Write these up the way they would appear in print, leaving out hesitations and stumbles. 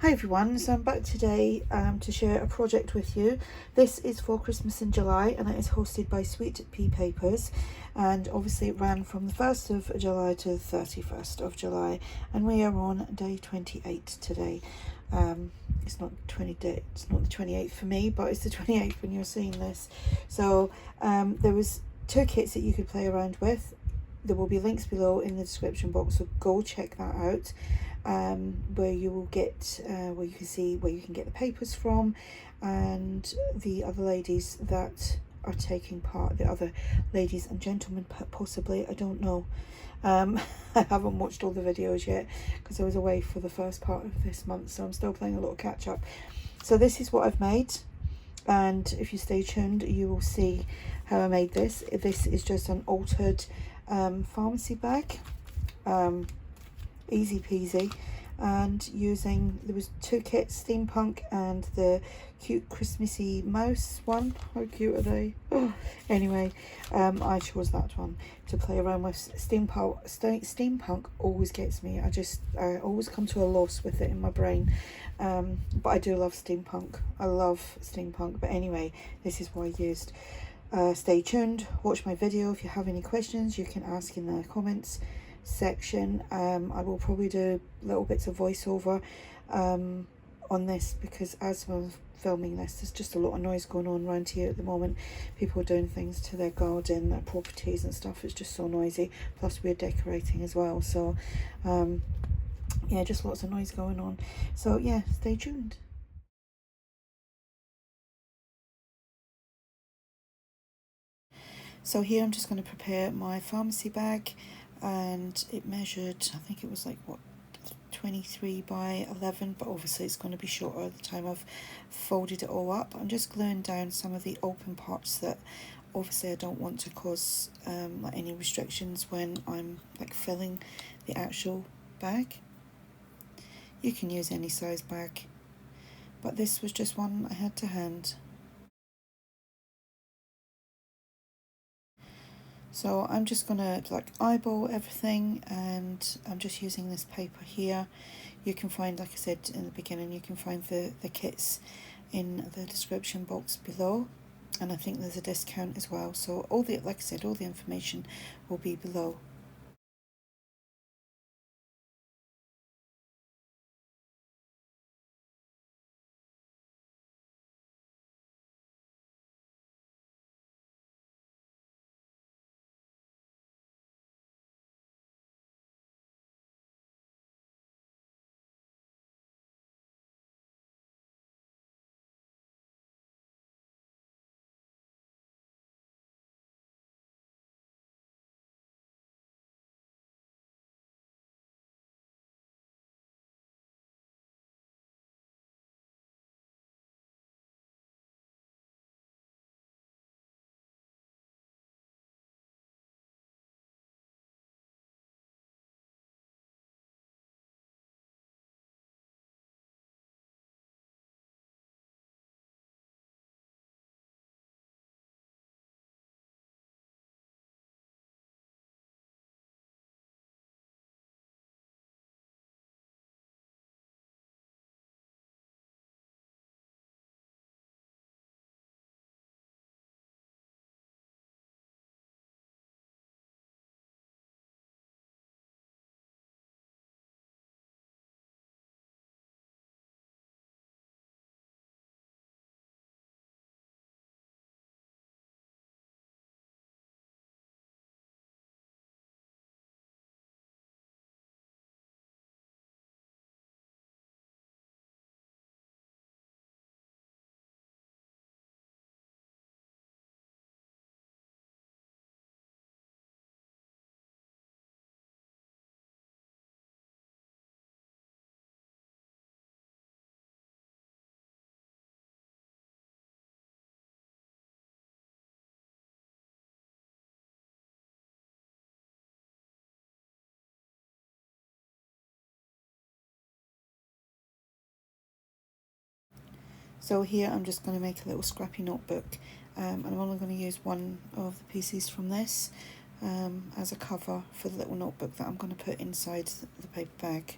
Hi everyone, so I'm back today to share a project with you. This is for Christmas in July and it is hosted by Sweet Pea Papers, and obviously it ran from the 1st of July to the 31st of July, and we are on day 28 today. It's not the 28th for me, but it's the 28th when you're seeing this. So there was 2 kits that you could play around with. There will be links below in the description box, so go check that out, where you will get where you can see where you can get the papers from, and the other ladies that are taking part, the other ladies and gentlemen possibly, I don't know. I haven't watched all the videos yet because I was away for the first part of this month, so I'm still playing a little catch up. So this is what I've made, and if you stay tuned you will see how I made this. This is just an altered pharmacy bag, easy peasy, and there was 2 kits, steampunk and the cute Christmassy mouse one. How cute are they? Oh, anyway, I chose that one to play around with. Steampunk always gets me. I always come to a loss with it in my brain, but I do love steampunk. I love steampunk, but anyway, this is what I used. Stay tuned, watch my video. If you have any questions you can ask in the comments section. I will probably do little bits of voiceover on this, because as I'm filming this there's just a lot of noise going on around here at the moment. People are doing things to their garden, their properties and stuff. It's just so noisy, plus we're decorating as well, so yeah, just lots of noise going on. So yeah, stay tuned. So here I'm just going to prepare my pharmacy bag, and it measured, I think it was like, what, 23 by 11, but obviously it's going to be shorter at the time I've folded it all up. I'm just gluing down some of the open parts that obviously I don't want to cause like any restrictions when I'm like filling the actual bag. You can use any size bag, but this was just one I had to hand. So I'm just gonna like eyeball everything, and I'm just using this paper here. You can find, like I said in the beginning, you can find the kits in the description box below, and I think there's a discount as well. So like I said, all the information will be below. So here I'm just going to make a little scrappy notebook, and I'm only going to use one of the pieces from this as a cover for the little notebook that I'm going to put inside the paper bag.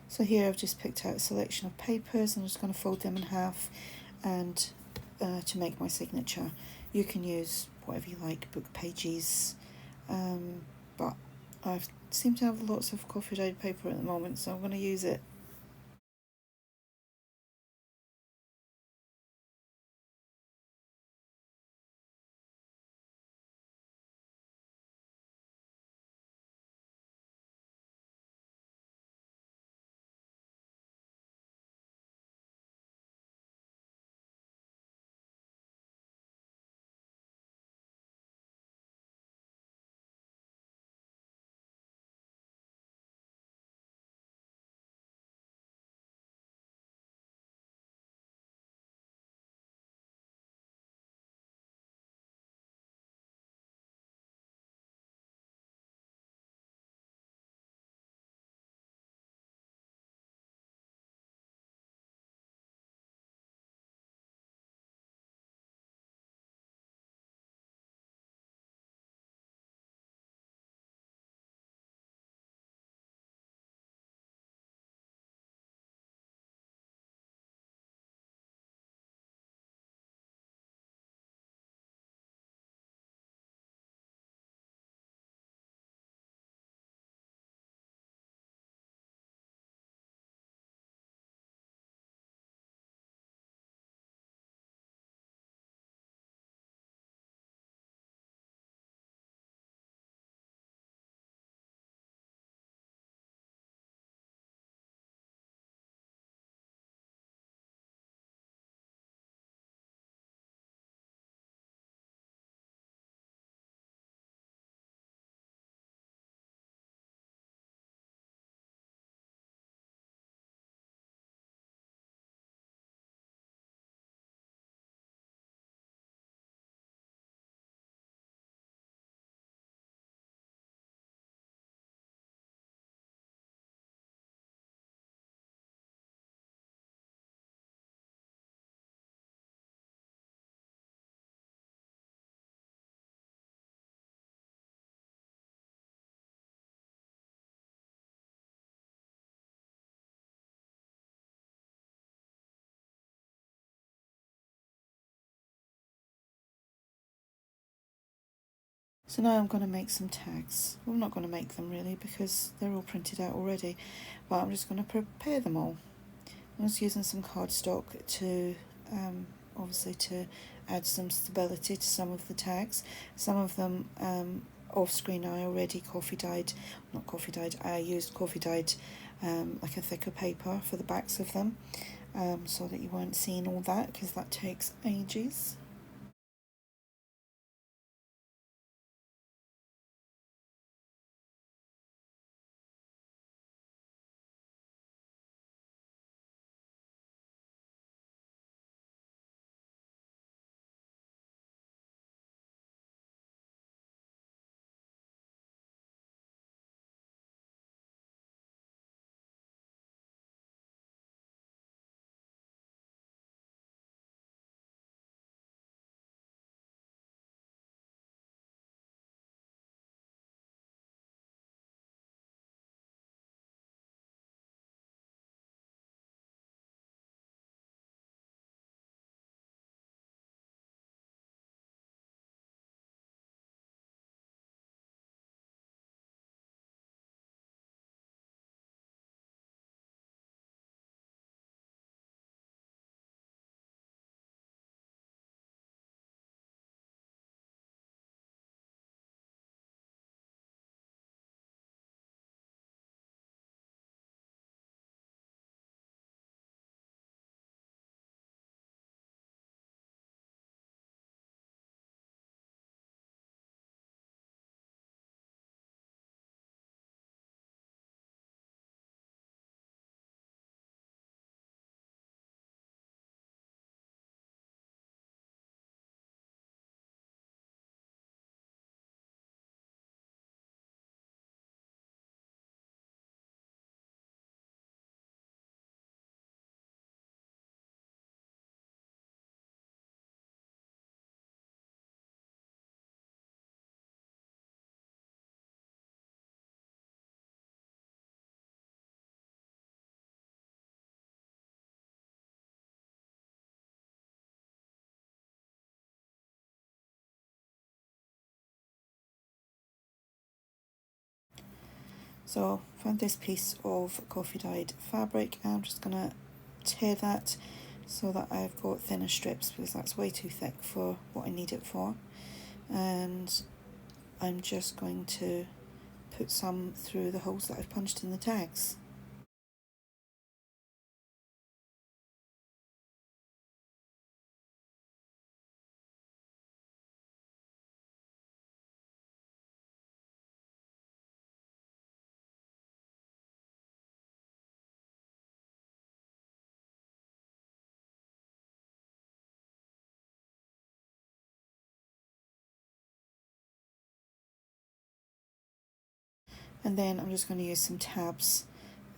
So here I've just picked out a selection of papers. I'm just going to fold them in half and to make my signature. You can use whatever you like, book pages, but I seem to have lots of coffee dyed paper at the moment, so I'm going to use it. So now I'm going to make some tags. Well, I'm not going to make them really because they're all printed out already, but I'm just going to prepare them all. I'm just using some cardstock to obviously to add some stability to some of the tags. Some of them off screen I already I used coffee dyed like a thicker paper for the backs of them, so that you weren't seeing all that because that takes ages. So I found this piece of coffee dyed fabric, and I'm just going to tear that so that I've got thinner strips, because that's way too thick for what I need it for. And I'm just going to put some through the holes that I've punched in the tags. And then I'm just going to use some tabs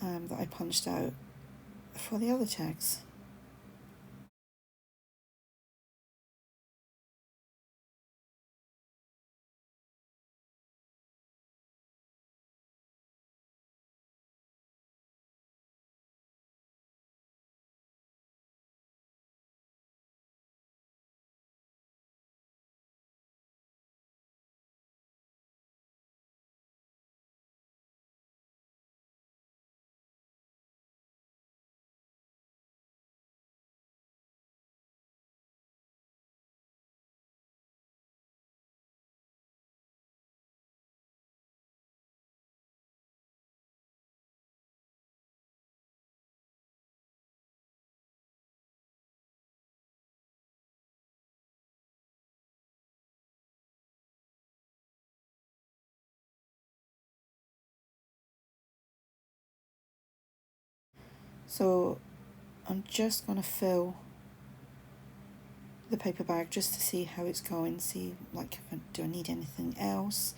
that I punched out for the other tags. So I'm just going to fill the paper bag just to see how it's going, see like do I need anything else,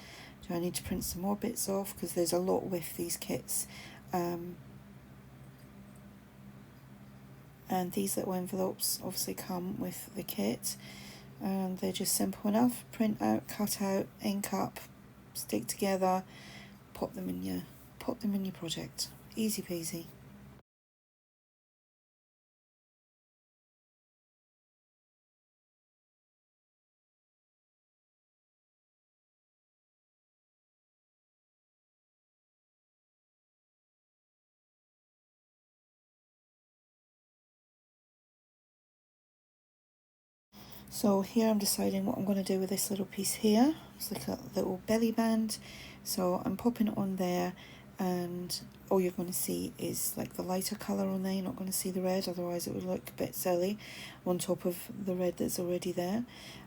do I need to print some more bits off, because there's a lot with these kits. And these little envelopes obviously come with the kit, and they're just simple enough: print out, cut out, ink up, stick together, pop them in your project. Easy peasy. So here I'm deciding what I'm going to do with this little piece here. It's like a little belly band. So I'm popping it on there, and all you're going to see is like the lighter colour on there. You're not going to see the red, otherwise it would look a bit silly on top of the red that's already there.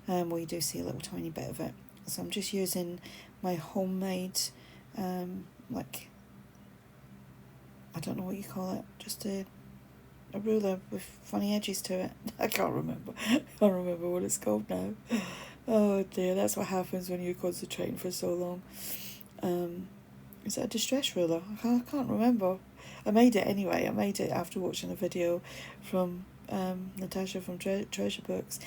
Well, you do see a little tiny bit of it. So I'm just using my homemade, like, I don't know what you call it, just a ruler with funny edges to it. I can't remember. I can't remember what it's called now. Oh dear, that's what happens when you're concentrating for so long. Is it a distress ruler? I can't remember. I made it anyway. I made it after watching a video from Natasha from Treasure Books,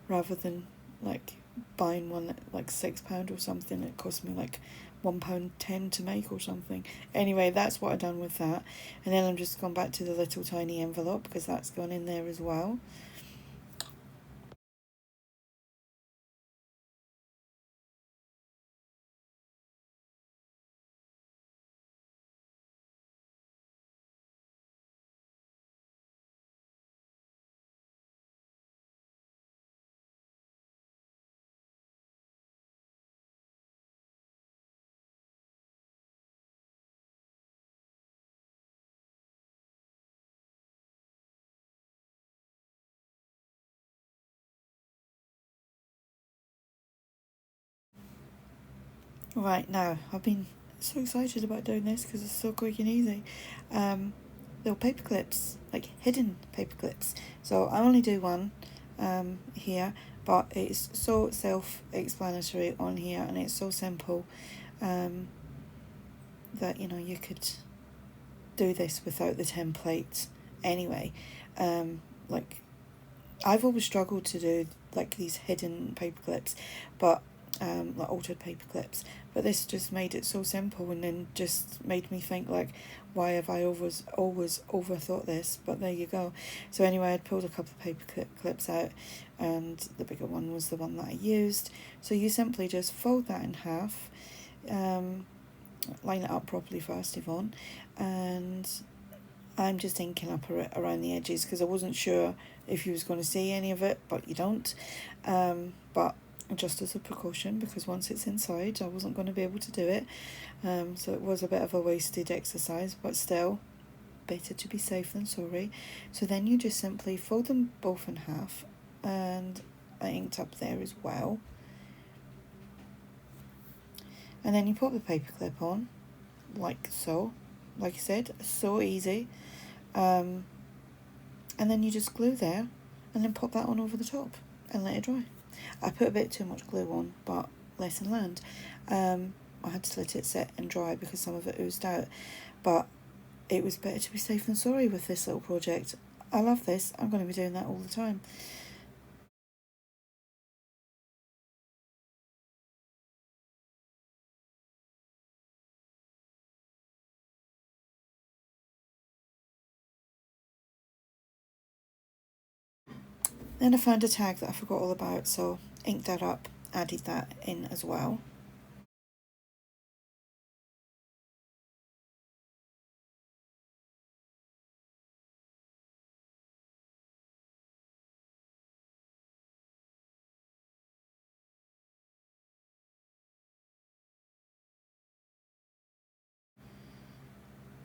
rather than like buying one at like £6 or something. It cost me like £1.10 to make or something. Anyway, that's what I've done with that. And then I'm just gone back to the little tiny envelope, because that's gone in there as well. Right, now I've been so excited about doing this because it's so quick and easy. Little paper clips, like hidden paper clips. So I only do one here, but it's so self-explanatory on here, and it's so simple that you could do this without the template anyway. Like, I've always struggled to do like these hidden paper clips, but like altered paper clips, but this just made it so simple, and then just made me think like, why have I always overthought this? But there you go. So anyway, I'd pulled a couple of paper clips out, and the bigger one was the one that I used. So you simply just fold that in half, line it up properly first, Yvonne, and I'm just inking up around the edges because I wasn't sure if you was going to see any of it, but you don't. But just as a precaution, because once it's inside, I wasn't going to be able to do it. So it was a bit of a wasted exercise, but still, better to be safe than sorry. So then you just simply fold them both in half, and I inked up there as well. And then you put the paper clip on, like so. Like I said, so easy. And then you just glue there, and then pop that on over the top and let it dry. I put a bit too much glue on, but lesson learned. I had to let it set and dry because some of it oozed out, but it was better to be safe than sorry with this little project. I love this. I'm going to be doing that all the time. Then I found a tag that I forgot all about, so inked that up, added that in as well.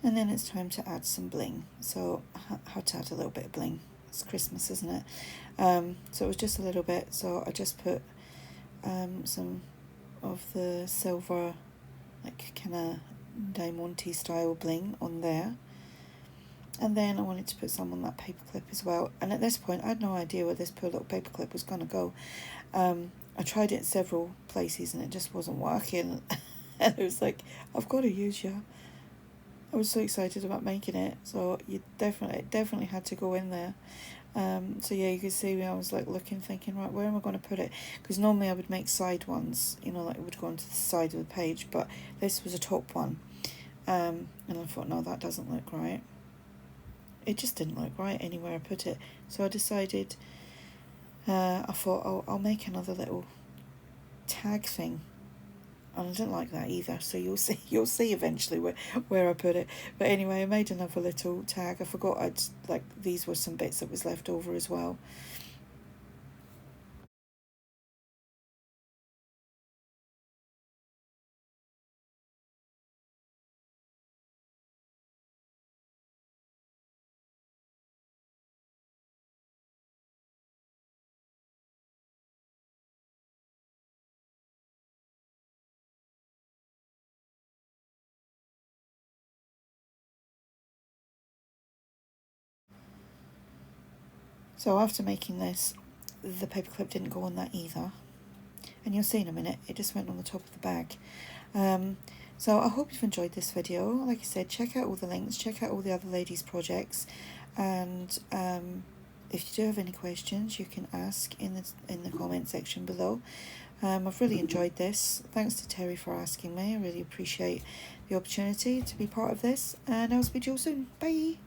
And then it's time to add some bling. So how to add a little bit of bling. It's Christmas, isn't it? So it was just a little bit. So I just put some of the silver, like kind of diamante style bling on there. And then I wanted to put some on that paper clip as well. And at this point, I had no idea where this poor little paper clip was going to go. I tried it several places and it just wasn't working. And it was like, I've got to use you. I was so excited about making it, so you definitely had to go in there. So yeah, you could see me, I was like looking, thinking, right, where am I going to put it? Because normally I would make side ones, you know, like it would go onto the side of the page, but this was a top one. And I thought, no, that doesn't look right. It just didn't look right anywhere I put it. So I decided, I thought, I'll make another little tag thing. And I didn't like that either, so you'll see eventually where I put it. But anyway, I made another little tag. I forgot these were some bits that was left over as well. So after making this, the paperclip didn't go on that either. And you'll see in a minute, it just went on the top of the bag. So I hope you've enjoyed this video. Like I said, check out all the links, check out all the other ladies' projects, and if you do have any questions, you can ask in the comment section below. I've really enjoyed this. Thanks to Terry for asking me. I really appreciate the opportunity to be part of this, and I'll speak to you all soon. Bye!